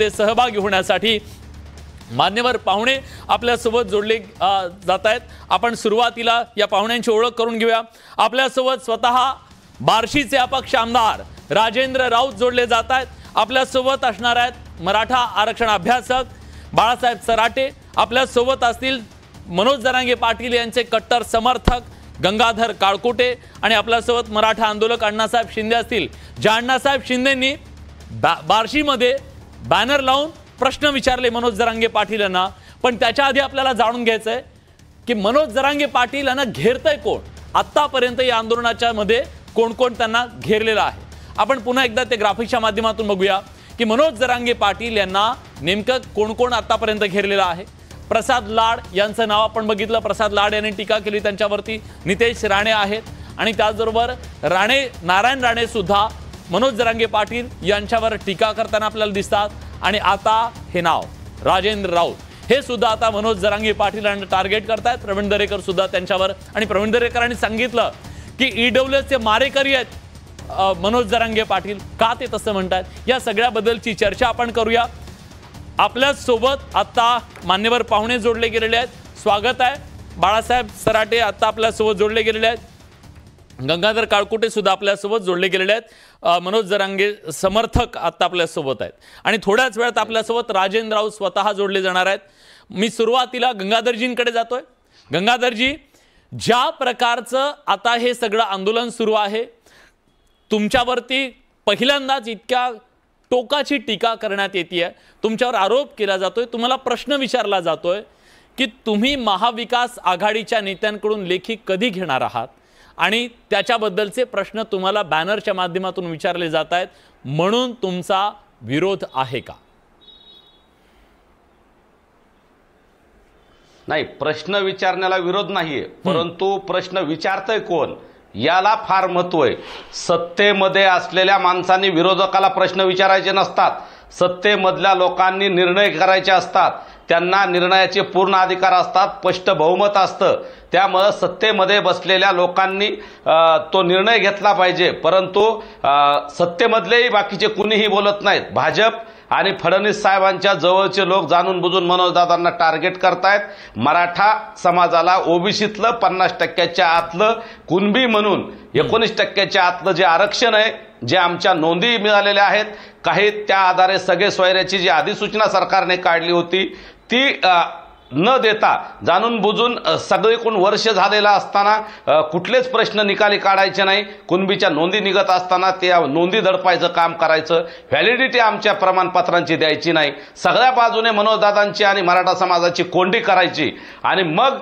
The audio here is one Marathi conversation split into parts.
चर्चेमध्ये सहभागी होण्यासाठी मान्यवर पाहुणे आपल्यासोबत जोडले जात आहेत। आपण सुरुवातीला या पाहुण्यांची ओळख करून घेऊया। आपल्यासोबत स्वतः बार्शीचे अपक्ष आमदार राजेंद्र राऊत जोडले जात आहेत। आपल्यासोबत असणार आहेत मराठा आरक्षण अभ्यासक बाळासाहेब सराटे, आपल्यासोबत असतील मनोज जरांगे पाटील यांचे कट्टर समर्थक गंगाधर काळकोटे आणि आपल्यासोबत मराठा आंदोलक अण्णासाहेब शिंदे असतील। ज्या अण्णासाहेब शिंदेंनी बार्शीमध्ये बॅनर लावून प्रश्न विचारले मनोज जरांगे पाटील यांना, पण त्याच्या आधी आपल्याला जाणून घ्यायचं आहे की मनोज जरांगे पाटील यांना घेरतंय कोण, आतापर्यंत या आंदोलनाच्या मध्ये कोण कोण त्यांना घेरलेलं आहे। आपण पुन्हा एकदा ते ग्राफिक्सच्या माध्यमातून बघूया की मनोज जरांगे पाटील यांना नेमकं कोण कोण आतापर्यंत घेरलेलं आहे। प्रसाद लाड यांचं नाव आपण बघितलं, प्रसाद लाड यांनी टीका केली त्यांच्यावरती। नितेश राणे आहेत आणि त्याचबरोबर नारायण राणे सुद्धा मनोज जरांगे पाटील यांच्यावर टीका करताना आपल्याला दिसतात। आणि आता हे नाव राजेंद्र राऊत हे सुद्धा आता मनोज जरांगे पाटील यांना टार्गेट करतात। प्रवीण दरेकर सुद्धा त्यांच्यावर, आणि प्रवीण दरेकरांनी सांगितलं की ईडब्ल्यूएसचे मारेकरी आहेत मनोज जरांगे पाटील, का ते तसं म्हणतात या सगळ्याबद्दलची चर्चा आपण करूया। आपल्या सोबत आता मान्यवर पाहुणे जोडले गेलेले आहेत। स्वागत आहे बाळासाहेब सराटे आता आपल्या सोबत जोडले गेलेले आहेत, गंगाधर काळकोटे सुद्धा आपल्या सोबत जोडले गेलेले आहेत, मनोज जरांगे समर्थक आता आपल्या सोबत आहेत आणि थोड्याच वेळात आपल्या सोबत राजेंद्र राऊत स्वतः जोडले जाणार आहेत। मी सुरुवातीला गंगाधरजींकडे जातोय। गंगाधरजी, ज्या प्रकारचं आता हे सगळं आंदोलन सुरू आहे, तुमच्यावरती पहिल्यांदाच इतक्या टोकाची टीका करण्यात येते, तुमच्यावर आरोप केला जातोय, तुम्हाला प्रश्न विचारला जातोय की तुम्ही महाविकास आघाडीच्या नेत्यांकडून लेखी कधी घेणार आहात आणि त्याच्याबद्दलचे प्रश्न तुम्हाला बॅनरच्या माध्यमातून विचारले जात आहेत, म्हणून तुमचा विरोध आहे का? नाही, प्रश्न विचारण्याला विरोध नाहीये, परंतु प्रश्न विचारतय कोण याला फार महत्व आहे। सत्तेमध्ये असलेल्या माणसांनी विरोधकाला प्रश्न विचारायचे नसतात, सत्तेमधल्या लोकांनी निर्णय करायचे असतात, त्यांना निर्णयाचे पूर्ण अधिकार असतात, स्पष्ट बहुमत असतं, त्यामुळे सत्तेमध्ये बसलेल्या लोकांनी तो निर्णय घेतला पाहिजे। परंतु सत्तेमधलेही बाकीचे कुणीही बोलत नाहीत। भाजप आणि फडणवीस साहेबांच्या जवळचे लोक जाणून बुजून मनोजदादांना टार्गेट करतायत। मराठा समाजाला ओबीसीतलं 50% आतलं कुणबी म्हणून 19% आतलं जे आरक्षण आहे, जे आमच्या नोंदी मिळालेल्या आहेत, काही त्या आधारे सगळे सोयऱ्याची जी अधिसूचना सरकारने काढली होती ती न देता जाणून बुजून सगळीकडून वर्ष झालेला असताना कुठलेच प्रश्न निकाली काढायचे नाही, कुणबीच्या नोंदी निघत असताना त्या नोंदी दडपायचं काम करायचं, व्हॅलिडिटी आमच्या प्रमाणपत्रांची द्यायची नाही, सगळ्या बाजूने मनोजदादांची आणि मराठा समाजाची कोंडी करायची। आणि मग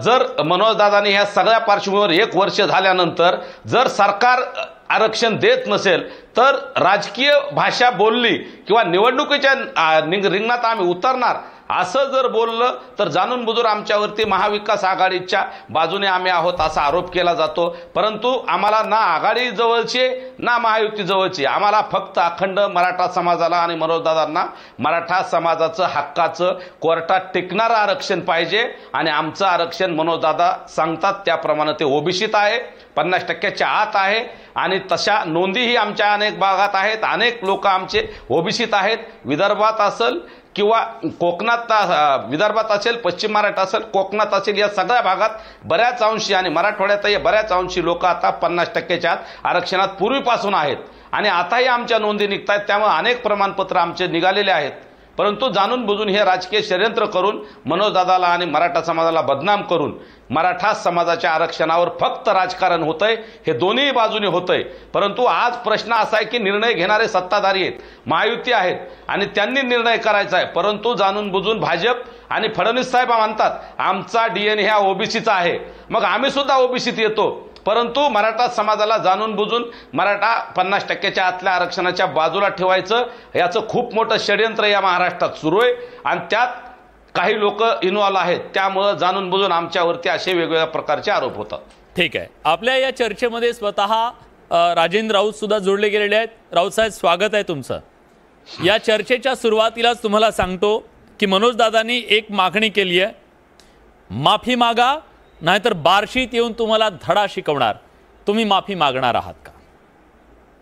जर मनोजदादांनी ह्या सगळ्या पार्श्वभूमीवर 1 वर्ष झाल्यानंतर जर सरकार आरक्षण देत नसेल तर राजकीय भाषा बोलली किंवा निवडणुकीच्या रिंगणात आम्ही उतरणार असं जर बोललं तर जाणून बुजून आमच्यावरती महाविकास आघाडीच्या बाजूने आम्ही आहोत असा आरोप केला जातो। परंतु आम्हाला ना आघाडी जवळची ना महायुती जवळची, आम्हाला फक्त अखंड मराठा समाजाला आणि मनोजदादांना मराठा समाजाचं हक्काचं कोर्टात टिकणारं आरक्षण पाहिजे। आणि आमचं आरक्षण मनोजदादा सांगतात त्याप्रमाणे ते ओबीसीत आहे, 50%च्या आत आहे आणि तशा नोंदीही आमच्या अनेक भागात आहेत, अनेक लोक आमचे ओबीसीत आहेत। विदर्भात असेल किंवा कोकणात, विदर्भात असेल, पश्चिम महाराष्ट्र असेल, कोकणात असेल, या सगळ्या भागात बऱ्याच अंशी आणि मराठवाड्यातही बऱ्याच अंशी लोक आता 50%च्या आरक्षणात पूर्वीपासून आहेत आणि आताही आमच्या नोंदी निघतात, त्यामुळे अनेक प्रमाणपत्र आमचे निघालेले आहेत। परंतु जाणून बुजून हे राजकीय षड्यंत्र करून मनोजदादाला आणि मराठा समाजाला बदनाम करून मराठा समाजाच्या आरक्षणावर फक्त राजकारण होतंय, हे दोन्ही बाजूने होतंय। परंतु आज प्रश्न असा आहे की निर्णय घेणारे सत्ताधारी आहेत, महायुती आहेत आणि त्यांनी निर्णय करायचा आहे। परंतु जाणून बुजून भाजप आणि फडणवीस साहेब म्हणतात आमचा डीएनए हा ओबीसीचा आहे, मग आम्ही सुद्धा ओबीसीत येतो, परंतु मराठा समाजाला जाणून बुजून मराठा 50%च्या आतल्या आरक्षणाच्या बाजूला ठेवायचं, याचं खूप मोठं षड्यंत्र या महाराष्ट्रात सुरू आहे आणि त्यात काही लोक इन्व्हॉल्व आहेत, त्यामुळे जाणून बुजून आमच्यावरती असे वेगवेगळ्या प्रकारचे आरोप होतात। ठीक आहे, आपल्या या चर्चेमध्ये स्वतः राजेंद्र राऊत सुद्धा जोडले गेलेले आहेत। राऊत साहेब, स्वागत आहे तुमचं। या चर्चेच्या सुरुवातीलाच तुम्हाला सांगतो की मनोज दादांनी एक मागणी केली आहे, माफी मागा नाहीतर बार्शीत येऊन तुम्हाला धडा शिकवणार, तुम्ही माफी मागणार आहात का?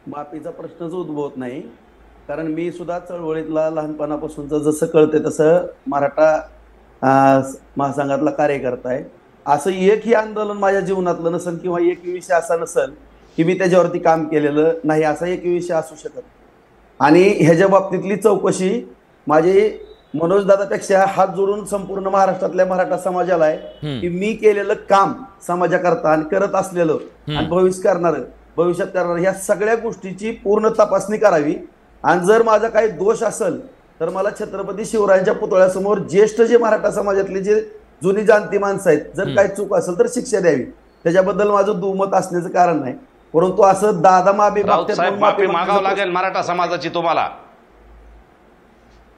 माफीचा प्रश्नच उद्भवत नाही, कारण मी सुद्धा चळवळीतला लहानपणापासूनच जसं कळतंय तसं मराठा महासंघातला कार्यकर्ता आहे. असं एकही आंदोलन माझ्या जीवनातलं नसेल किंवा एक विषय असा नसेल की मी त्याच्यावरती काम केलेलं नाही, असा एक विषय असू शकत. आणि ह्याच्या बाबतीतली चौकशी माझी मनोजदादापेक्षा हात जोडून संपूर्ण महाराष्ट्रातल्या मराठा समाजाला आहे की मी केलेलं काम समाजाकरता आणि करत असलेलं आणि भविष्यात करणारं ह्या सगळ्या गोष्टीची पूर्ण तपासणी करावी. आणि जर माझा काही दोष असेल तर मला छत्रपती शिवरायांच्या पुतळ्यासमोर ज्येष्ठ जे मराठा समाजातले जे जुनी जाणती माणसं आहेत, जर काही चूक असेल तर शिक्षा द्यावी. त्याच्याबद्दल माझं दुमत असण्याचं कारण नाही. परंतु असं दादा माफी मागावं लागेल मराठा समाजाची तुम्हाला.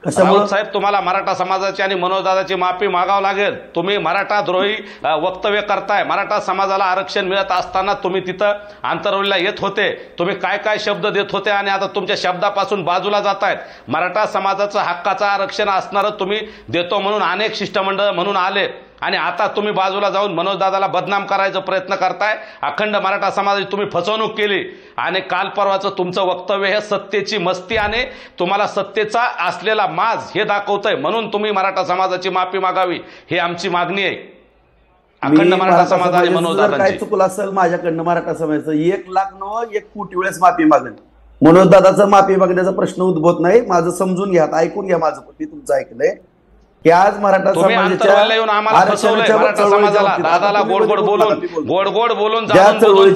राऊत साहेब, तुम्हाला मराठा समाजाची आणि मनोजदादाची माफी मागावं लागेल. तुम्ही मराठा द्रोही वक्तव्य करताय. मराठा समाजाला आरक्षण मिळत असताना तुम्ही तिथं आंतरवलीला येत होते, तुम्ही काय काय शब्द देत होते आणि आता तुमच्या शब्दापासून बाजूला जातायत. मराठा समाजाचं हक्काचं आरक्षण असणारं तुम्ही देतो म्हणून अनेक शिष्टमंडळ म्हणून आले आणि आता तुम्ही बाजूला जाऊन मनोजदादाला बदनाम करायचा प्रयत्न करताय. अखंड मराठा समाजाची तुम्ही फसवणूक केली आणि काल परवाचं तुमचं वक्तव्य हे सत्तेची मस्ती आणि तुम्हाला सत्तेचा असलेला माज हे दाखवतंय. म्हणून तुम्ही मराठा समाजाची माफी मागावी ही आमची मागणी आहे. अखंड मराठा समाज आणि मनोजदादांची. काय चुकलं असेल माझ्याकडनं मराठा समाजाचं 1,00,000 वेळेस माफी मागेल. मनोजदादाचं माफी मागण्याचा प्रश्न उद्भवत नाही. माझं समजून घ्या, ऐकून घ्या माझं. मी तुमचं ऐकलंय की आज मराठा समाजाला येऊन आम्हाला फसवलंय. मराठा समाजाला दादाला गोड गोड बोलून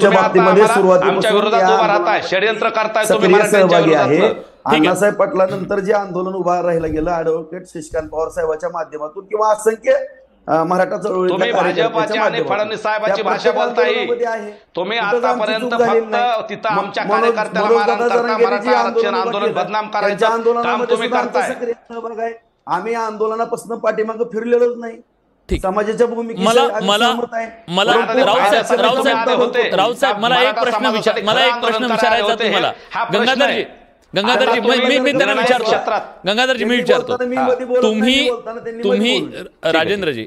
बाबतीमध्ये आमच्या विरोधात उभा राहताय, षडयंत्र करताय तुम्ही मराठ्यांच्या विरोधात. अण्णासाहेब पाटलानंतर जे आंदोलन उभा राहिलं गेलं ऍडव्होकेट शशिकांत पवार साहेबांच्या माध्यमातून किंवा असंख्य मराठा चळवळी, तुम्ही भाजपाची आणि फडणवीस साहेबांची भाषा बोलताय. तुम्ही आतापर्यंत फक्त तिथं आमच्या कार्यकर्त्याला मारहाण करता, मराठा आरक्षण आंदोलन बदनाम करायचं काम तुम्ही करताय. आम्ही आंदोलनापासून पाठीमागं फिरलेलोच नाही. समाजाच्या भूमिकेशी राऊत साहेब, मला एक प्रश्न विचारायचा तुम्हाला. गंगाधरजी मी त्यांना विचारतो. गंगाधरजी मी विचारतो, तुम्ही राजेंद्रजी,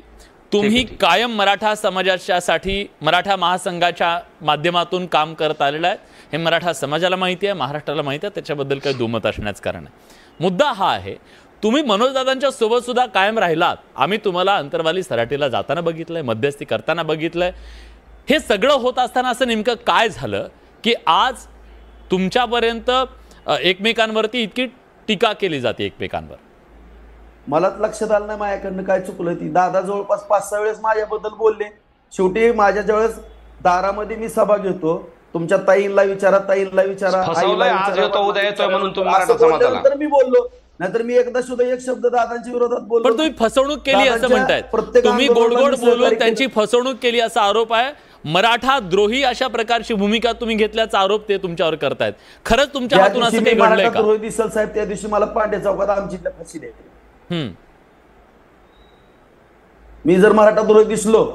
तुम्ही कायम मराठा समाजासाठी मराठा महासंघाच्या माध्यमातून काम करत आलेला आहे. हे मराठा समाजाला माहिती आहे, महाराष्ट्राला माहिती आहे, त्याच्याबद्दल काही दुमत असण्याचं कारण आहे. मुद्दा हा आहे, तुम्ही मनोजदादांच्या सोबत सुद्धा कायम राहिलात. आम्ही तुम्हाला अंतरवाली सराटीला जाताना बघितलंय, मध्यस्थी करताना बघितलंय. हे सगळं होत असताना असं नेमकं काय झालं की आज तुमच्यापर्यंत एकमेकांवरती इतकी टीका केली जाते एकमेकांवर? मलाच लक्षात आलं नाही माझ्याकडनं काय चुकलं. ती दादा जवळपास 5-6 वेळेस माझ्याबद्दल बोलले. शेवटी माझ्या ज्यावेळेस दारामध्ये मी सभा घेतो, तुमच्या ताईंना विचारा, आज येतो उद्या येतोय म्हणून तुम्ही मराठा समाजाला, तर मी बोललो. नाहीतर मी एकदा सुद्धा एक शब्द दादांच्या विरोधात बोललो. पण तुम्ही फसवणूक केली असं म्हणतायत. तुम्ही गोड गोड बोलून त्यांची फसवणूक केली असा आरोप आहे. मराठा द्रोही अशा प्रकारची भूमिका तुम्ही घेतल्याचा आरोप ते तुमच्यावर करतायत. खरंच तुमच्या हातून असं काही घडलंय का? द्रोही दिसल साहेब, त्या दिवशी मला पांडे चौकात आमची फाशी द्यायची. मी जर मराठा द्रोही दिसलो,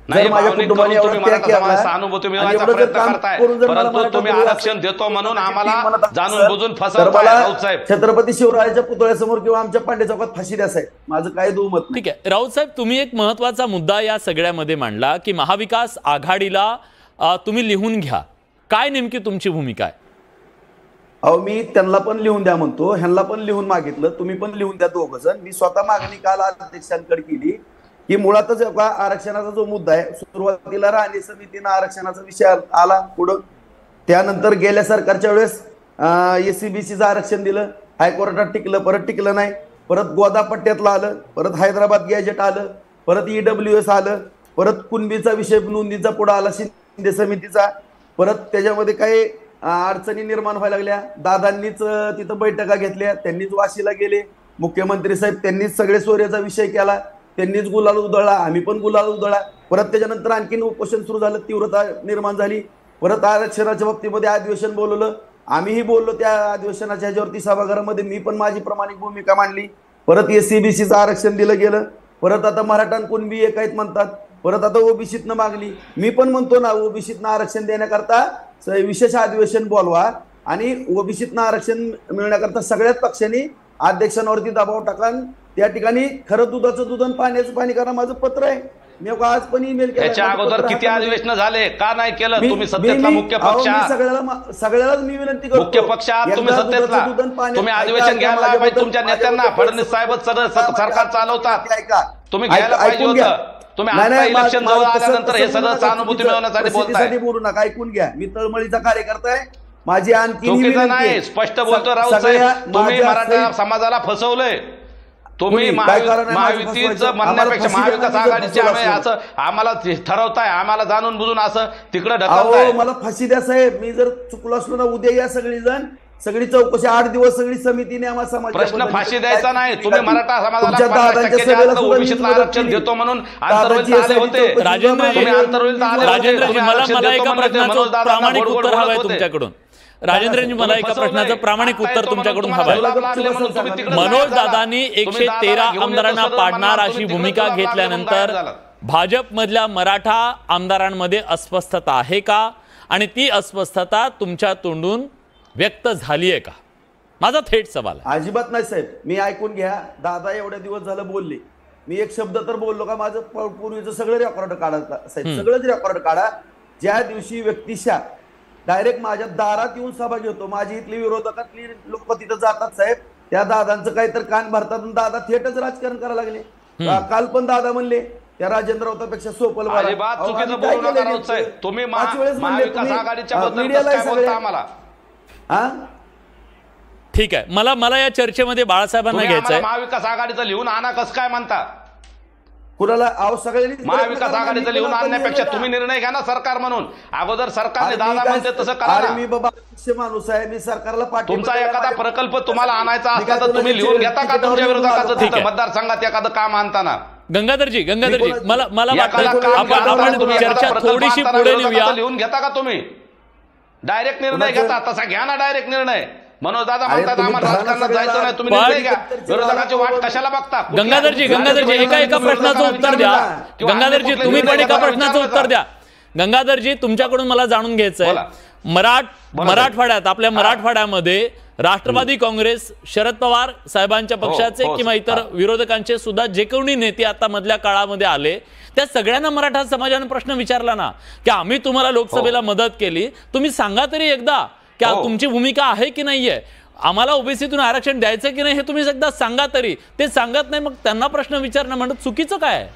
माझ्या कुटुंबाने सहानुभूती मिळवायचा प्रयत्न करताय, परंतु तुम्ही आरक्षण देतो म्हणून आम्हाला जाणून बुजून फसवताय. राऊत साहेब, छत्रपती शिवरायांच्या पुतळ्यासमोर किंवा आमच्या पांडे चौकात फाशी द्या साहेब, माझं काय दुमत नाही. ठीक आहे राऊत साहेब, तुम्ही एक महत्वाचा मुद्दा या सगळ्यामध्ये मांडला की महाविकास आघाडीला तुम्ही लिहून घ्या. काय नेमकी तुमची भूमिका आहे? अहो, मी त्यांना पण लिहून द्या म्हणतो, ह्यांना पण लिहून मागितलं, तुम्ही पण लिहून द्या दोघं जण. मी स्वतः मागणी काल अध्यक्षांकडे केली की मुळातच आरक्षणाचा जो मुद्दा आहे, सुरुवातीला राणी समितीनं आरक्षणाचा विषय आला पुढं, त्यानंतर गेल्या सरकारच्या वेळेस SCBCचं आरक्षण दिलं, हायकोर्टात टिकलं, परत टिकलं नाही, परत गोदापट्ट्यातलं आलं, परत हैदराबाद गॅजेट आलं, परत EWS आलं, परत कुणबीचा विषय नोंदीचा पुढं आला शिंदे समितीचा, परत त्याच्यामध्ये काही अडचणी निर्माण व्हायला लागल्या. दादांनीच तिथं बैठका घेतल्या, त्यांनीच वाशीला गेले, मुख्यमंत्री साहेब त्यांनीच सगळे सोयऱ्याचा विषय केला, त्यांनीच गुलाल उधळला, आम्ही पण गुलाल उधळला. परत त्याच्यानंतर आणखीन उपोषण सुरू झालं, तीव्रता निर्माण झाली. परत आरक्षणाच्या बाबतीमध्ये अधिवेशन बोलवलं, आम्हीही बोललो त्या अधिवेशनाच्या ह्याच्यावरती सभागृहामध्ये, मी पण माझी प्रामाणिक भूमिका मांडली. परत SCBCचं आरक्षण दिलं गेलं, परत आता मराठा कुणबी एक आहेत म्हणतात, परत आता OBCतनं मागली. मी पण म्हणतो ना, OBCतनं आरक्षण देण्याकरता विशेष अधिवेशन बोलवा आणि OBCतनं आरक्षण मिळण्याकरता सगळ्याच पक्षांनी अध्यक्षांवरती दबाव टाका. त्या ठिकाणी खरं दुधाचं दूध आणि पाण्याचं पाणी करा, माझं पत्र आहे. मी आज पण ईमेल केला. याच्या अगोदर किती अधिवेशन झाले, का नाही केलं? तुम्ही सत्तेतला मुख्य पक्ष आहात, सगळ्यालाच मी विनंती करतो, मुख्य पक्ष आहात तुम्ही सत्तेतला, तुम्ही अधिवेशन घ्यायला पाहिजे तुमच्या नेत्यांना. फडणवीस साहेबच सगळं सरकार चालवतात, तुम्ही घ्यायला पाहिजे होतं. तुम्ही आता इलेक्शन जवळ आल्यानंतर हे सगळं सहानुभूती मिळवण्यासाठी बोलताय. बोलू नका, ऐकून घ्या. मी तळमळीचा कार्यकर्ता आहे. माझी आणखी चुकीचं नाही, स्पष्ट बोलतो राऊत साहेब. तुम्ही मराठा समाजाला फसवलंय. तुम्ही महायुतीचं म्हणण्यापेक्षा महाविकास आघाडीचे असं आम्हाला ठरवताय, आम्हाला जाणून बुजून असं तिकडे ढकलताय. मला फाशी द्या साहेब. मी जर चुकलो असलो ना, उद्या या सगळी चौकशी 8 दिवस सगळी समितीने आम्हाला समाज प्रश्न फाशी द्यायचा नाही. तुम्ही मराठा समाजाला ओबीसीतलं आरक्षण देतो म्हणून आंतरवलीत आले होते. राजेंद्रजी मला एका प्रश्नाचं प्रामाणिक उत्तर हवं आहे तुमच्याकडून. राजेंद्रजी मला एका प्रश्नाचं प्रामाणिक उत्तर तुमच्याकडून हवं आहे. मनोज दादांनी 113 आमदारांना पाडणार अशी भूमिका घेतल्यानंतर भाजपमधल्या मराठा आमदारांमध्ये अस्वस्थता आहे का, आणि ती अस्वस्थता तुमच्या तोंडून व्यक्त झाली आहे का? माझा थेट सवाल आहे. अजिबात नाही साहेब. मी ऐकून घ्या. दादा एवढ्या दिवस झालं बोलले, मी एक शब्द तर बोललो का? माझं पूर्वीचं सगळं रेकॉर्ड काढा साहेब, सगळंच रेकॉर्ड काढा. ज्या दिवशी व्यक्तिशा डायरेक्ट माझ्या दारात येऊन सभा घेतो, माझी इथली विरोधकातली लोक तिथं जातात साहेब, त्या दादांचं काहीतरी कान भरतात, दादा थेटच राजकारण करायला लागले. काल पण दादा म्हणले त्या राजेंद्र राऊतापेक्षा सोपल तुम्ही महाविकास आघाडीच्या बद्दल आम्हाला. ठीक आहे, मला या चर्चेमध्ये बाळासाहेबांना घ्यायचंय. महाविकास आघाडीचं लिहून आणा कसं काय म्हणता? कुणाला सगळ्यांनी महाविकास आघाडीचं लिहून आणण्यापेक्षा तुम्ही निर्णय घ्या ना सरकार म्हणून. अगोदर सरकारने दादा म्हणते तसं करा. मी बाबा माणूस आहे, मी सरकारला तुमचा एखादा प्रकल्प तुम्हाला आणायचा असला तर तुम्ही लिहून घेता का तुमच्या विरोधाचं तिथं मतदारसंघात एखादं काम आणताना? गंगाधरजी मला आपण चर्चा थोडीशी पुढे नेऊया. लिहून घेता का तुम्ही? डायरेक्ट निर्णय घेता तसा घ्या ना डायरेक्ट निर्णय. मनोज दादा म्हणतात आम्हाला राजकारणात जायचं नाही, तुम्ही निर्णय घ्या. विरोधकाची वाट कशाला बघता? गंगाधरजी एका प्रश्नाचं उत्तर द्या. गंगाधरजी तुम्ही पण एका प्रश्नाचं उत्तर द्या. गंगाधरजी तुमच्याकडून मला जाणून घ्यायचंय, मराठवाड्यात आपल्या मराठवाड्यामध्ये राष्ट्रवादी काँग्रेस, शरद पवार साहेबांच्या पक्षाचे किंवा इतर विरोधकांचे सुद्धा जे कोणी नेते आता मधल्या काळामध्ये आले, त्या सगळ्यांना मराठा समाजाने प्रश्न विचारला ना की आम्ही तुम्हाला लोकसभेला मदत केली, तुम्ही सांगा तरी एकदा की तुमची भूमिका आहे की नाहीये, आम्हाला ओबीसीतून आरक्षण द्यायचं की नाही हे तुम्ही एकदा सांगा तरी. ते सांगत नाही, मग त्यांना प्रश्न विचारणं म्हणजे चुकीचं काय?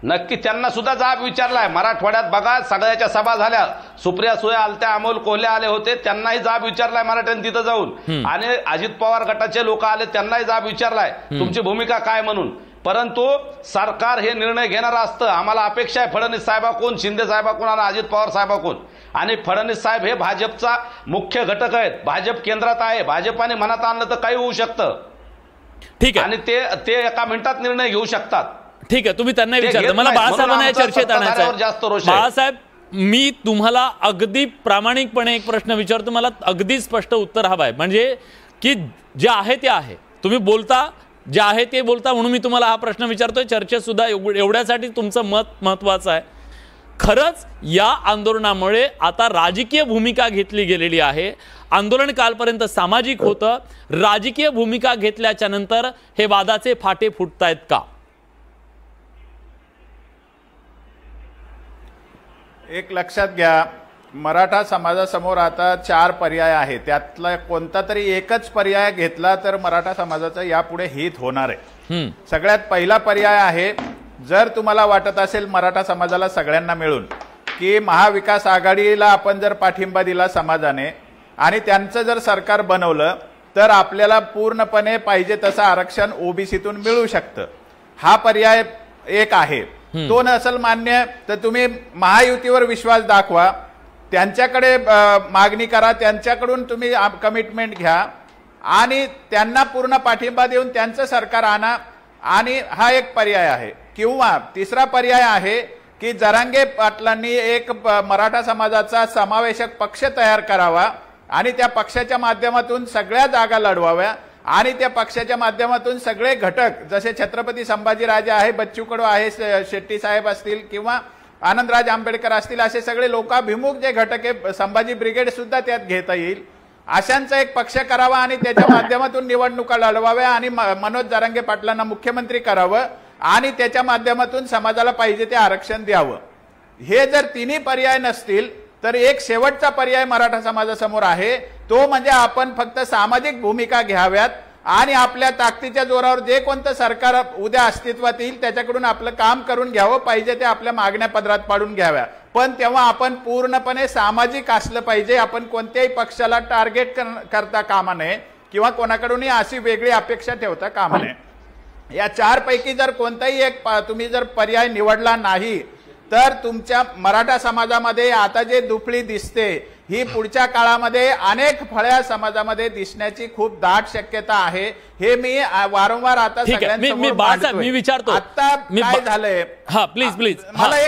नक्की त्यांना सुद्धा जाब विचारलाय. मराठवाड्यात बघा सगळ्याच्या सभा झाल्या, सुप्रिया सुळे आलत्या, अमोल कोल्हे आले होते, त्यांनाही जाब विचारलाय मराठ्यांनी तिथं जाऊन. आणि अजित पवार गटाचे लोक आले, त्यांनाही जाब विचारलाय तुमची भूमिका काय म्हणून. परंतु सरकार हे निर्णय घेणारं असतं. आम्हाला अपेक्षा आहे फडणवीस साहेबाकडून, शिंदे साहेबाकडून आणि अजित पवार साहेबाकडून. आणि फडणवीस साहेब हे भाजपचा मुख्य घटक आहेत. भाजप केंद्रात आहे, भाजपाने मनात आणलं तर काही होऊ शकतं. ठीक आहे, आणि ते एका मिनिटात निर्णय घेऊ शकतात. ठीक आहे, तुम्ही त्यांना विचारता. मला बाळासाहेबांना या चर्चेत आणायचं. बाळासाहेब, मी तुम्हाला अगदी प्रामाणिकपणे एक प्रश्न विचारतो, मला अगदी स्पष्ट उत्तर हवं आहे. म्हणजे की जे आहे ते आहे, तुम्ही बोलता जे आहे ते बोलता, म्हणून मी तुम्हाला हा प्रश्न विचारतोय. चर्चेत सुद्धा एवढ्यासाठी तुमचं मत महत्वाचं आहे. खरंच या आंदोलनामुळे आता राजकीय भूमिका घेतली गेलेली आहे. आंदोलन कालपर्यंत सामाजिक होतं, राजकीय भूमिका घेतल्याच्या नंतर हे वादाचे फाटे फुटतायत का? एक लक्षात घ्या, मराठा समाजासमोर आता 4 पर्याय आहेत. त्यातला कोणता तरी एकच पर्याय घेतला तर मराठा समाजाचं यापुढे हित होणार आहे. सगळ्यात पहिला पर्याय आहे, जर तुम्हाला वाटत असेल मराठा समाजाला सगळ्यांना मिळून की महाविकास आघाडीला आपण जर पाठिंबा दिला समाजाने आणि त्यांचं जर सरकार बनवलं तर आपल्याला पूर्णपणे पाहिजे तसं आरक्षण ओबीसीतून मिळू शकतं. हा पर्याय एक आहे. तो नसेल मान्य तर तुम्ही महायुतीवर विश्वास दाखवा, त्यांच्याकडे मागणी करा, त्यांच्याकडून तुम्ही कमिटमेंट घ्या आणि त्यांना पूर्ण पाठिंबा देऊन त्यांचं सरकार आणा. आणि हा एक पर्याय आहे. किंवा तिसरा पर्याय आहे की जरांगे पाटलांनी एक मराठा समाजाचा समावेशक पक्ष तयार करावा आणि त्या पक्षाच्या माध्यमातून सगळ्या जागा लढवाव्या आणि त्या पक्षाच्या माध्यमातून सगळे घटक जसे छत्रपती संभाजीराजे आहे, बच्चू कडू आहे, शेट्टी साहेब असतील किंवा आनंदराज आंबेडकर असतील, असे सगळे लोकाभिमुख जे घटक आहे, संभाजी ब्रिगेड सुद्धा त्यात घेता येईल अशांचा एक पक्ष करावा आणि त्याच्या माध्यमातून निवडणुका लढवाव्या आणि मनोज जरांगे पाटलांना मुख्यमंत्री करावं आणि त्याच्या माध्यमातून समाजाला पाहिजे ते आरक्षण द्यावं. हे जर तिन्ही पर्याय नसतील तर एक शेवटचा पर्याय मराठा समाजासमोर आहे, तो म्हणजे आपण फक्त सामाजिक भूमिका घ्याव्यात आणि आपल्या ताकदीच्या जोरावर जे कोणतं सरकार उद्या अस्तित्वात येईल त्याच्याकडून आपलं काम करून घ्यावं, पाहिजे ते आपल्या मागण्या पदरात पाडून घ्याव्या. पण तेव्हा आपण पूर्णपणे सामाजिक असलं पाहिजे. आपण कोणत्याही पक्षाला टार्गेट करता कामा नये किंवा कोणाकडूनही अशी वेगळी अपेक्षा ठेवता कामा नये. या चारपैकी जर कोणताही एक तुम्ही जर पर्याय निवडला नाही तर तुमच्या मराठा समाजामध्ये आता जे दुफळी दिसते ही पुढच्या काळामध्ये अनेक फळ्या समाजामध्ये दिसण्याची खूप दाट शक्यता आहे. हे मी वारंवार आता सगळ्यांना मी विचारतो आता काय झालंय. हा प्लीज प्लीज मला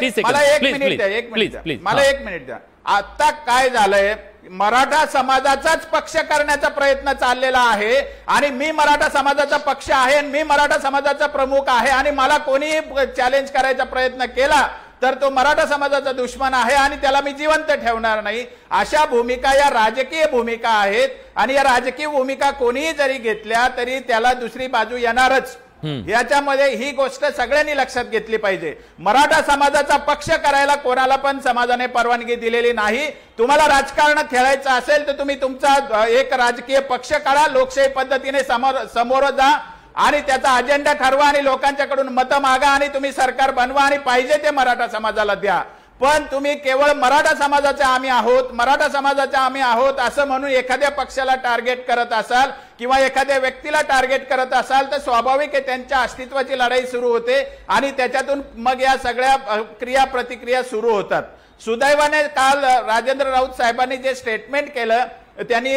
एक मिनिट द्या. आता काय झालंय, मराठा समाजाचाच पक्ष करण्याचा प्रयत्न चाललेला आहे आणि मी मराठा समाजाचा पक्ष आहे, मी मराठा समाजाचा प्रमुख आहे आणि मला कोणीही चॅलेंज करायचा प्रयत्न केला तर तो मराठा समाजाचा दुश्मन आहे आणि त्याला मी जिवंत ठेवणार नाही. अशा भूमिका या राजकीय भूमिका आहेत आणि या राजकीय भूमिका कोणीही जरी घेतल्या तरी त्याला दुसरी बाजू येणारच. याच्यामध्ये ही गोष्ट सगळ्यांनी लक्षात घेतली पाहिजे. मराठा समाजाचा पक्ष करायला कोणाला पण समाजाने परवानगी दिलेली नाही. तुम्हाला राजकारण खेळायचं असेल तर तुम्ही तुमचा एक राजकीय पक्ष काढा, लोकशाही पद्धतीने समोर जा आणि त्याचा अजेंडा ठरवा आणि लोकांच्याकडून मतं मागा आणि तुम्ही सरकार बनवा आणि पाहिजे ते मराठा समाजाला द्या. पण तुम्ही केवळ मराठा समाजाचे आम्ही आहोत, मराठा समाजाचे आम्ही आहोत असं म्हणून एखाद्या पक्षाला टार्गेट करत असाल किंवा एखाद्या व्यक्तीला टार्गेट करत असाल तर स्वाभाविक आहे त्यांच्या अस्तित्वाची लढाई सुरू होते आणि त्याच्यातून मग या सगळ्या क्रिया प्रतिक्रिया सुरू होतात. सुदैवाने काल राजेंद्र राऊत साहेबांनी जे स्टेटमेंट केलं, त्यांनी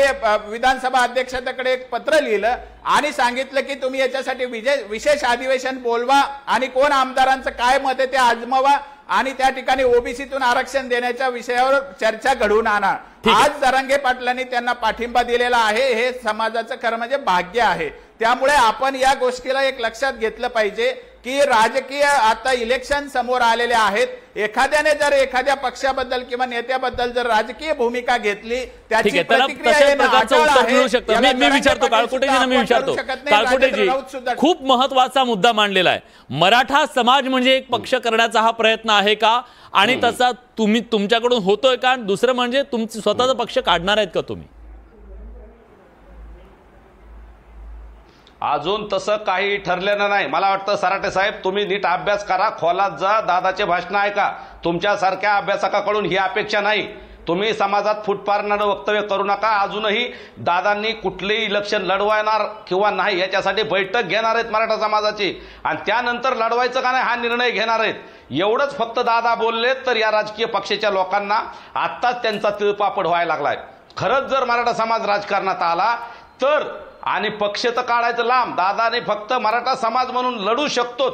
विधानसभा अध्यक्षाकडे एक पत्र लिहिलं आणि सांगितलं की तुम्ही याच्यासाठी विशेष अधिवेशन बोलवा आणि कोण आमदारांचं काय मत आहे ते आजमावा आणि त्या ठिकाणी ओबीसीतून आरक्षण देण्याच्या विषयावर चर्चा घडवून आणा. आज जरांगे पाटलांनी त्यांना पाठिंबा दिलेला आहे. हे समाजाचं खरं म्हणजे भाग्य आहे. त्यामुळे आपण या गोष्टीला एक लक्षात घेतलं पाहिजे की राजकीय आता इलेक्शन समोर आलेले आहेत. एखाद्याने जर एखाद्या पक्षाबद्दल किंवा नेत्याबद्दल जर राजकीय भूमिका घेतली त्याची प्रतिक्रिया मी विचारतो काळकुटेजी खूप महत्वाचा मुद्दा मांडलेला आहे. मराठा समाज म्हणजे एक पक्ष करण्याचा हा प्रयत्न आहे का आणि तसा तुम्ही तुमच्याकडून होतोय का? दुसरं म्हणजे तुमचं स्वतःचा पक्ष काढणार आहेत का तुम्ही? अजून तसं काही ठरलेलं नाही. मला वाटतं सराटे साहेब तुम्ही नीट अभ्यास करा, खोलात जा, दादाचे भाषण ऐका. तुमच्यासारख्या अभ्यासकाकडून ही अपेक्षा नाही. तुम्ही समाजात फूट पाडणारं वक्तव्य करू नका. अजूनही दादांनी कुठलेही इलेक्शन लढवणार किंवा नाही याच्यासाठी बैठक घेणार आहेत मराठा समाजाची आणि त्यानंतर लढवायचं का नाही हा निर्णय घेणार आहेत. एवढंच फक्त दादा बोलले तर या राजकीय पक्षाच्या लोकांना आत्ताच त्यांचा तिळपापड व्हायला लागलाय. खरंच जर मराठा समाज राजकारणात आला तर आणि पक्ष तर काढायचं लांब, दादाने फक्त मराठा समाज म्हणून लढू शकतो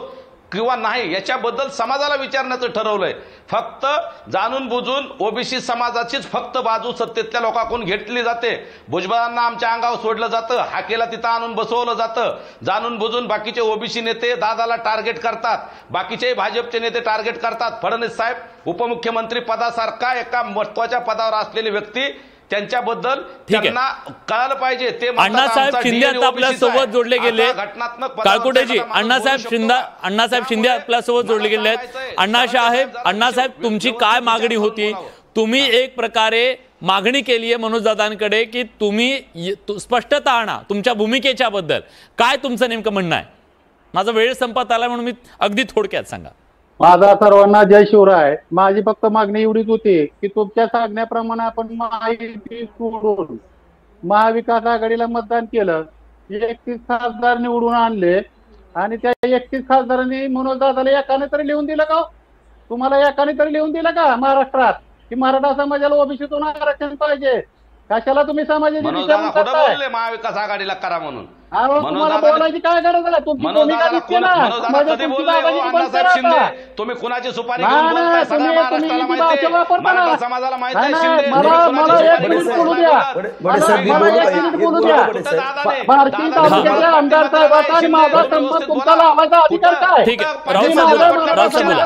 किंवा नाही याच्याबद्दल समाजाला विचारण्याचं ठरवलंय. फक्त जाणून बुजून ओबीसी समाजाचीच फक्त बाजू सत्तेतल्या लोकांकडून घेतली जाते. भुजबळांना आमच्या अंगावर सोडलं जातं, हाकेला तिथं आणून बसवलं जातं. जाणून बुजून बाकीचे ओबीसी नेते दादाला टार्गेट करतात, बाकीचे भाजपचे नेते टार्गेट करतात. फडणवीस साहेब उपमुख्यमंत्री पदासारखा एका महत्वाच्या पदावर असलेली व्यक्ती, त्यांच्याबद्दल त्यांना कळायला पाहिजे. ते अण्णासाहेब शिंदे आपल्या सोबत जोडले गेले. काळकुटेजी अण्णासाहेब शिंदे आपल्या सोबत जोडले गेले आहेत. अण्णासाहेब तुमची काय मागणी होती? तुम्ही एक प्रकारे मागणी केली आहे मनोजदादांकडे की तुम्ही स्पष्टता आणा तुमच्या भूमिकेच्या बद्दल. काय तुमचं नेमकं म्हणणं आहे? माझा वेळ संपत आला म्हणून मी अगदी थोडक्यात सांगा. माझा सर्वांना जय शिवराय. माझी फक्त मागणी एवढीच होती की तुमच्या सांगण्याप्रमाणे आपण महायुती सोडून महाविकास आघाडीला मतदान केलं, 31 खासदार निवडून आणले आणि त्या 31 खासदारांनी मनोजदादाला एकाने तरी लिहून दिलं का? तुम्हाला एकाने तरी लिहून दिलं का महाराष्ट्रात की मराठा समाजाला ओबीसीतून आरक्षण पाहिजे? कशाला तुम्ही सामाजिक महाविकास आघाडीला करा म्हणून? तुम्हाला बोलायची काय गरज आहे? तुमची भूमिका दिसते ना. अण्णासाहेब शिंदे तुम्ही कुणाची सुपारी घेऊन बोलताय? सगळ्या महाराष्ट्राला माहिती आहे, मराठा समाजाला माहिती आहे. शिंदे मला एक मिनिट बोलू द्या. बार्शी तालुक्याच्या आमदार साहेबाचा आणि माझा संबंध तुमचा लावायचा अधिकार काय? ठीक आहे, राऊत साहेब बोला.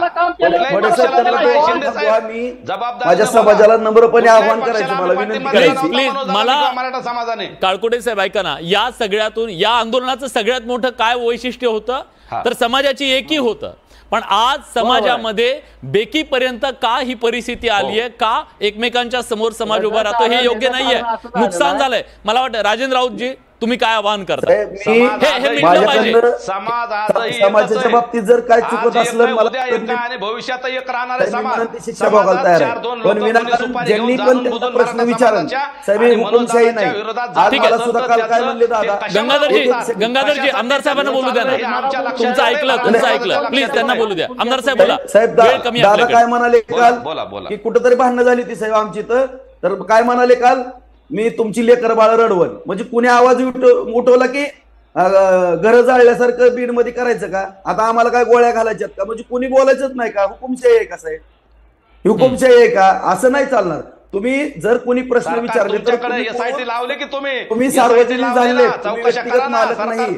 माझ्या समाजाला नम्रपणे आव्हान करायचं, मला विनंती करायची. प्लीज मला मराठा समाजाने काळकोटे साहेब ऐका ना, या सगळ्यातून या आंदोलनाचं सगळ्यात मोठं काय वैशिष्ट्य होतं तर समाजाची एकी होतं. पण आज समाजामध्ये बेकीपर्यंत का ही परिस्थिती आली आहे, का एकमेकांच्या समोर समाज उभा राहतो हे योग्य नाहीये, नुकसान झालंय. मला वाटतं राजेंद्र राऊतजी तुम्ही काय आवाहन करता? समाजाच्या बाबतीत जर काय चुकत असलं मला भविष्यात एक राहणार शिक्षा भोगायला तयार आहे. पण विनाकारण ज्यांनी पण त्यांचा प्रश्न विचारला साहेब, हुकुमशाही नाही. आज मला सुद्धा काल काय म्हणले दादा, गंगाधरजी आमदार साहेबांना बोलू द्या ना. तुमचं ऐकलं प्लीज त्यांना बोलू द्या. आमदार साहेब बोला. साहेब दादा काय म्हणाले काल की कुठेतरी भांडणं झाली ती साहेब आमची, तर काय म्हणाले काल, मी तुमची लेकर बाळ रडवण. म्हणजे कुणी आवाज उठवला की घर जाळल्यासारखं बीड मध्ये करायचं का? आता आम्हाला काय गोळ्या घालायच्यात का? म्हणजे कुणी बोलायचंच नाही का? हुकुमशाही आहे का साहेब? हुकुमशाही आहे का? असं नाही चालणार. तुम्ही जर कोणी प्रश्न विचारले तर एसआयटी लावले की तुम्ही सार्वजनिक झाले, व्यक्तिगत मालक नाही.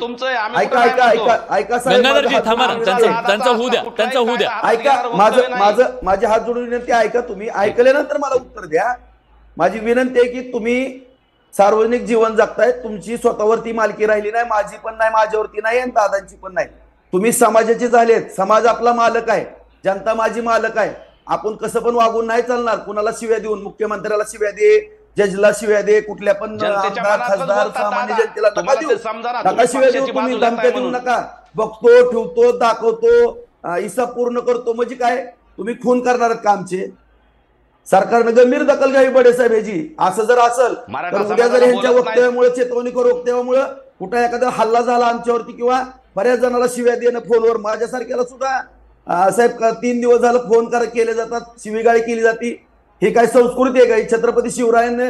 ऐका ऐका ऐका ऐका साहेब, त्यांचा होऊ द्या. ऐका, माझे हात जोडून विनंती ऐका. तुम्ही ऐकल्यानंतर मला उत्तर द्या. माझी विनंती आहे की तुम्ही सार्वजनिक जीवन जगताय, तुमची स्वतःवरती मालकी राहिली नाही, माझी पण नाही, माझ्यावरती नाही आणि दादांची पण नाही. तुम्ही समाजाचे झालेत, समाज आपला मालक आहे, जनता माझी मालक आहे. आपण कसं पण वागून नाही चालणार. कुणाला शिव्या देऊन, मुख्यमंत्र्याला शिव्या दे, जजला शिव्या दे, कुठल्या पण आमदार खासदार सामान्य जनतेला नका देऊ, नका शिव्या देऊ. तुम्ही धमक्या देऊ नका. बघतो, ठेवतो, दाखवतो, हिसाब पूर्ण करतो म्हणजे काय? तुम्ही खून करणार का आमचे? सरकारनं गंभीर दखल घ्यावी बडे साहेब ह्याची. असं जर असेल तर उद्या जर यांच्या वक्तव्यामुळे, चेतवणीकर वक्तव्यामुळे कुठं एखादा हल्ला झाला आमच्यावरती किंवा बऱ्याच जणांना शिव्या देणं फोनवर, माझ्यासारख्याला सुद्धा साहेब 3 दिवस झालं फोन केले जातात, शिवीगाळी केली जाते. हे काय संस्कृती आहे का? छत्रपती शिवरायांनी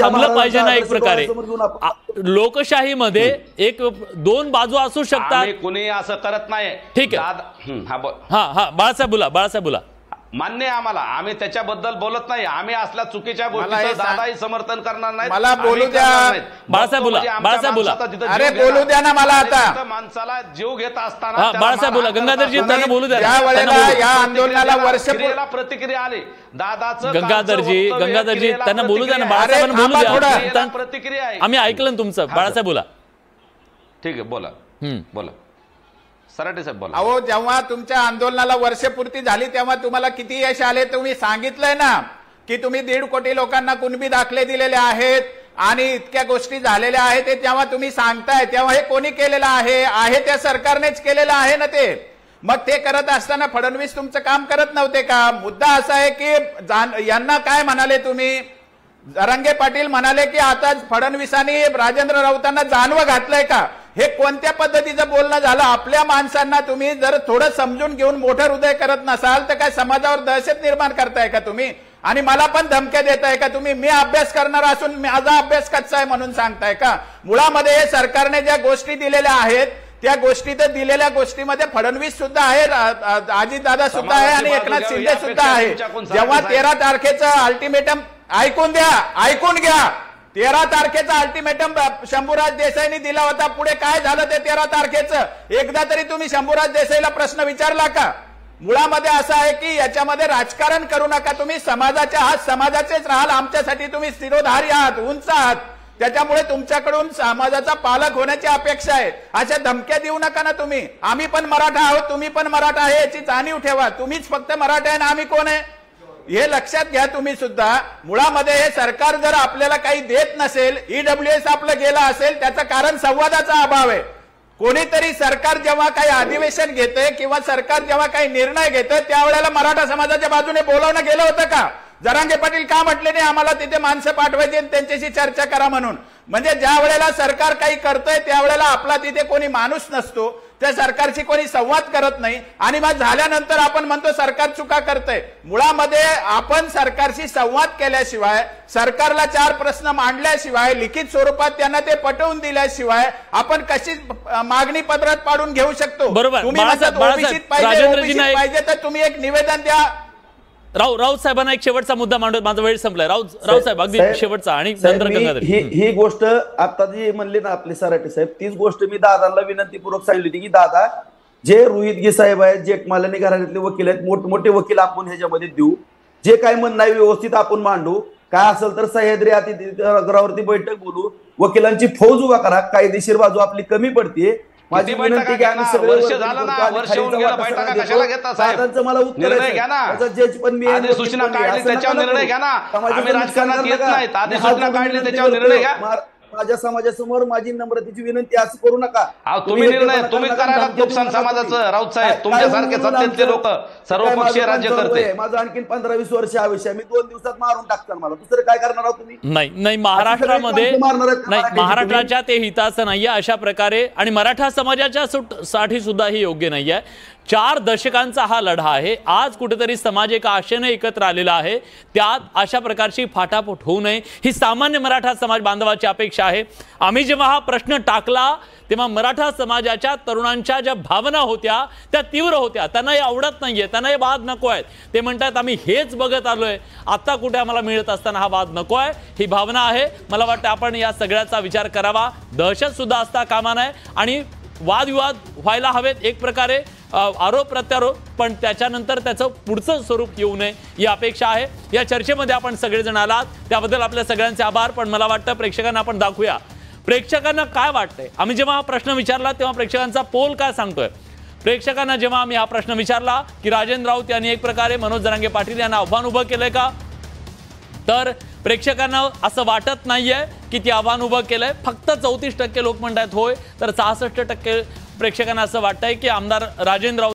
थांबलं पाहिजे ना एक प्रकारे. लोकशाहीमध्ये एक दोन बाजू असू शकतात, कोणी असं करत नाही. ठीक आहे. हा बाळासाहेब बोला. मान्य आहे आम्हाला, आम्ही त्याच्याबद्दल बोलत नाही. आम्ही असल्या चुकीच्या गोष्टीचं दादाही समर्थन करणार नाही. मला बोलू द्या. बाळासाहेब बोला. अरे बोलू द्या ना मला. आता माणसाला जीव घेत असताना बाळासाहेब बोला. गंगाधरजी त्यांना बोलू द्या. या वेळेला या आंदोलनाला वर्षपूर्वीला प्रतिक्रिया आली दादाचं. गंगाधरजी त्यांना बोलू द्या ना. बाळासाहेबांना बोलू द्या. प्रतिक्रिया आहे, आम्ही ऐकलं तुमचं. बाळासाहेब बोला. ठीक आहे, बोला. सराटे साहेब बोला. अहो, जेव्हा तुमच्या आंदोलनाला वर्षपूर्ती झाली तेव्हा तुम्हाला किती यश आले तुम्ही सांगितलंय ना, की तुम्ही 1.5 कोटी लोकांना कुणबी दाखले दिलेले आहेत आणि इतक्या गोष्टी झालेल्या आहेत. ते जेव्हा तुम्ही सांगताय तेव्हा हे कोणी केलेलं आहे त्या सरकारनेच केलेलं आहे ना ते. मग ते करत असताना फडणवीस तुमचं काम करत नव्हते का? मुद्दा असा आहे की यांना काय म्हणाले तुम्ही? जरांगे पाटील म्हणाले की आता फडणवीसांनी राजेंद्र राऊतांना जानवं घातलंय का? हे कोणत्या पद्धतीचं बोलणं झालं? आपल्या माणसांना तुम्ही जर थोडं समजून घेऊन मोठं हृदय करत नसाल तर काय समाजावर दहशत निर्माण करताय का तुम्ही? आणि मला पण धमक्या देताय का तुम्ही? मी अभ्यास करणार असून माझा अभ्यास कच्चा आहे म्हणून सांगताय का? मुळामध्ये हे सरकारने ज्या गोष्टी दिलेल्या आहेत त्या गोष्टी तर दिलेल्या गोष्टीमध्ये फडणवीस सुद्धा आहे, अजितदादा सुद्धा आहे आणि एकनाथ शिंदे सुद्धा आहे. जेव्हा 13 तारखेचं अल्टिमेटम ऐकून घ्या. 13 तारखेचा अल्टिमेटम शंभूराज देसाईंनी दिला होता. पुढे काय झालं ते 13 तारखेचं? एकदा तरी तुम्ही शंभूराज देसाईला प्रश्न विचारला का? मुळामध्ये असं आहे की याच्यामध्ये राजकारण करू नका. तुम्ही समाजाचे आहात, समाजाचेच राहाल. आमच्यासाठी तुम्ही शिरोधारी आहात, उंच आहात. त्याच्यामुळे तुमच्याकडून समाजाचा पालक होण्याची अपेक्षा आहे. अशा धमक्या देऊ नका ना तुम्ही. आम्ही पण मराठा आहोत, तुम्ही पण मराठा आहे याची जाणीव ठेवा. तुम्हीच फक्त मराठा आहे ना आम्ही कोण आहे हे लक्षात घ्या तुम्ही सुद्धा. मुळामध्ये हे सरकार जर आपल्याला काही देत नसेल, ईडब्ल्यूएस आपलं गेलं असेल, त्याचं कारण संवादाचा अभाव आहे. कोणीतरी सरकार जेव्हा काही अधिवेशन घेते किंवा सरकार जेव्हा काही निर्णय घेते त्यावेळेला मराठा समाजाच्या बाजूने बोलावणं गेलं होतं का? जरांगे पाटील का म्हटले नाही आम्हाला तिथे माणसं पाठवायची आणि त्यांच्याशी चर्चा करा म्हणून? म्हणजे ज्या वेळेला सरकार काही करतंय त्यावेळेला आपला तिथे कोणी माणूस नसतो. त्या सरकारशी कोणी संवाद करत नाही आणि मग झाल्यानंतर आपण म्हणतो सरकार चुका करतंय। मुळामध्ये आपण सरकारशी संवाद केल्याशिवाय, सरकारला 4 प्रश्न मांडल्याशिवाय, लिखित स्वरूपात त्यांना ते पटवून दिल्याशिवाय आपण कशी मागणी पत्रात पाडून घेऊ शकतो? बरोबर। तुम्ही म्हणतात ओबीसीत पाहिजे तर तुम्ही एक निवेदन द्या। राऊत साहेबांना एक शेवटचा मुद्दा मांडत माझा वेळ संपलाय। राऊत साहेब अगदी शेवटचा आणि नंतर ही गोष्ट आता जी म्हणली ना आपले सराटे साहेब, तीच गोष्ट मी दादांना विनंतीपूर्वक सांगितली होती की दादा, जे रोहित गी साहेब आहेत, जे मालनी घराण्यातले वकील आहेत, मोठमोठे वकील आपण ह्याच्यामध्ये देऊ, जे काय म्हणणं आहे व्यवस्थित आपण मांडू, काय असेल तर सह्याद्री अतिथीगृहावरती बैठक बोलू, वकिलांची फौज उभा करा, कायदेशीर बाजू आपली कमी पडते। माझी विनंती की आम्ही सगळे वर्ष झालं ना, वर्ष होऊन गेला, बैठका कशाला घेता साहेब? दादांचं मला उत्तर निर्णय घ्या ना, जज पण मी आधी सूचना काढली त्याच्यावर निर्णय घ्या ना। आम्ही राजकारणात येत नाहीत, आधी सूचना काढली त्याच्यावर निर्णय घ्या। माझ्या समाजासमोर माझी नम्रतेची विनंती असं करू नका। तुम्ही निर्णय तुम्ही करायला नुकसान समाजाचं। राऊत साहेब, तुमच्यासारखे सत्तेतले लोक सर्वपक्षीय राज्य करते। माझं आणखी 15-20 वर्ष आयुष्य, मी 2 दिवसात मारून टाकतात मला, दुसरं काय करणार आहोत तुम्ही? नाही, महाराष्ट्रामध्ये नाही, महाराष्ट्राच्या ते हिताचं नाहीये अशा प्रकारे, आणि मराठा समाजाच्या साठी सुद्धा हे योग्य नाहीये। 4 दशकांचा हा लढा आहे। आज कुठेतरी समाज एका आशेने एकत्र आलेला आहे, त्यात अशा प्रकारची फाटाफूट होऊ नये ही सामान्य मराठा समाज बांधवाची अपेक्षा आहे। आम्ही जेव्हा हा प्रश्न टाकला तेव्हा मराठा समाजाच्या तरुणांच्या ज्या भावना होत्या त्या तीव्र होत्या। त्यांना हे आवडत नाहीये, त्यांना हे वाद नको आहेत। ते म्हणतात आम्ही हेच बघत आलोय, आता कुठे आम्हाला मिळत असताना हा वाद नको आहे, ही भावना आहे। मला वाटतं आपण या सगळ्याचा विचार करावा, दहशत सुद्धा असता कामा नये आणि वादविवाद व्हायला हवेत एक प्रकारे, आरोप प्रत्यारोप, पण त्याच्यानंतर त्याचं पुढचं स्वरूप येऊ नये ही अपेक्षा आहे। या चर्चेमध्ये आपण सगळेजण आलात त्याबद्दल आपल्या सगळ्यांचे आभार। पण मला वाटतं प्रेक्षकांना आपण दाखवूया प्रेक्षकांना काय वाटतंय। आम्ही जेव्हा हा प्रश्न विचारला तेव्हा प्रेक्षकांचा पोल काय सांगतोय। प्रेक्षकांना जेव्हा आम्ही हा प्रश्न विचारला की राजेंद्र राऊत यांनी एक प्रकारे मनोज जरांगे पाटील यांना आव्हान उभं केलंय का, तर प्रेक्षकांना असं वाटत नाहीये की ती आव्हान उभं केलंय। फक्त 34% लोक म्हणतात होय, तर 66% प्रेक्षकांना असं वाटतंय की आमदार राजेंद्र राऊत